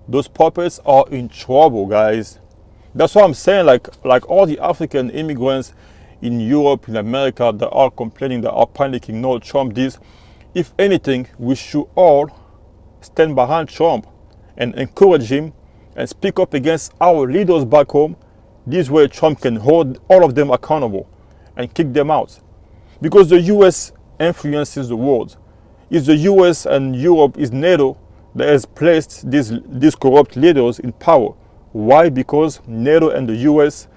Those puppets are in trouble, guys. That's what I'm saying. Like all the African immigrants in Europe, in America, that are complaining, that are panicking, no, Trump this. If anything, we should all stand behind Trump and encourage him and speak up against our leaders back home. This way Trump can hold all of them accountable and kick them out. Because the US influences the world. It's the US and Europe, is NATO that has placed these corrupt leaders in power. Why? Because NATO and the US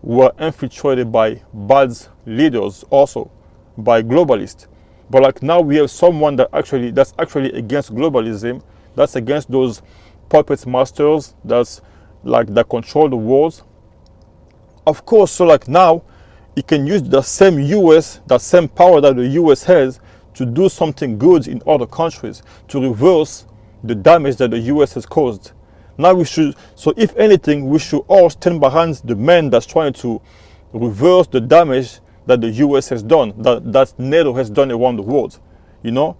were infiltrated by bad leaders, also by globalists. But like now we have someone that's actually against globalism, that's against those puppet masters, that control the world. Of course, so like now he can use the same US, that same power that the US has, to do something good in other countries, to reverse the damage that the US has caused. Now so if anything, we should all stand behind the man that's trying to reverse the damage that the US has done, that NATO has done around the world, you know?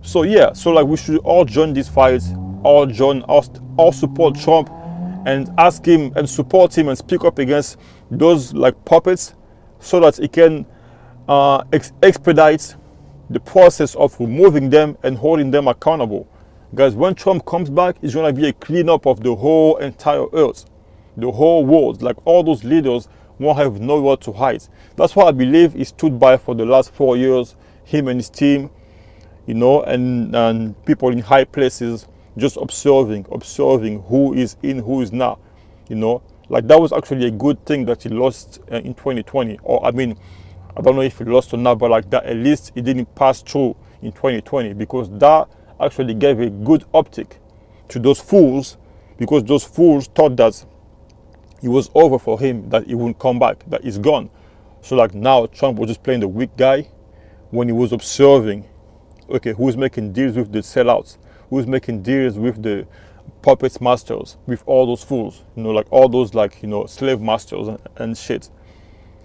So yeah, so like we should all join this fight, all support Trump and ask him and support him and speak up against those like puppets, so that he can expedite the process of removing them and holding them accountable. Guys, when Trump comes back, it's going to be a cleanup of the whole entire earth, the whole world. Like all those leaders won't have nowhere to hide. That's why I believe he stood by for the last 4 years, him and his team, you know, and people in high places just observing who is in, who is not, you know. Like that was actually a good thing that he lost in 2020. Or I mean, I don't know if he lost or not, but like that, at least he didn't pass through in 2020, because that actually gave a good optic to those fools, because those fools thought that it was over for him, that he wouldn't come back, that he's gone. So like now Trump was just playing the weak guy when he was observing, okay, who's making deals with the sellouts, who's making deals with the puppet masters, with all those fools, you know, like all those, like, you know, slave masters and shit.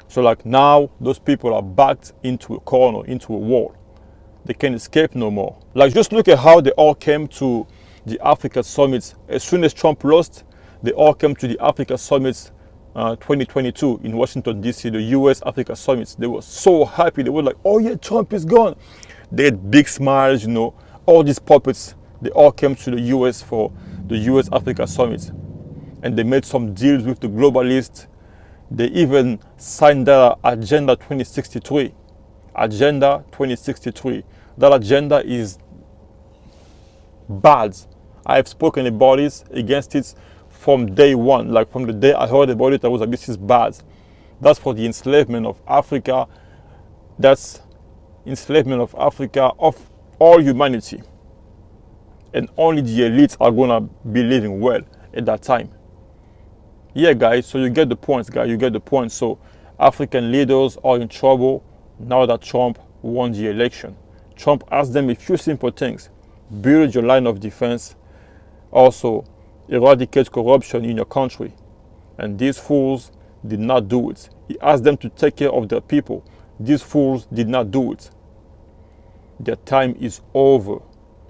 So like now those people are backed into a corner, into a wall. They can't escape no more. Like just look at how they all came to the Africa summits. As soon as Trump lost, they all came to the Africa summits 2022 in Washington, D.C., the US Africa summits. They were so happy. They were like, oh yeah, Trump is gone. They had big smiles, you know, all these puppets. They all came to the US for the US Africa summit. And they made some deals with the globalists. They even signed their Agenda 2063. Agenda 2063. That agenda is bad. I have spoken about it, against it, from day one. Like from the day I heard about it, I was like, this is bad. That's for the enslavement of Africa. That's enslavement of Africa, of all humanity. And only the elites are gonna be living well at that time. Yeah, guys, so you get the point, guys, you get the point. So African leaders are in trouble now that Trump won the election. Trump asked them a few simple things. Build your line of defense. Also, eradicate corruption in your country. And these fools did not do it. He asked them to take care of their people. These fools did not do it. Their time is over.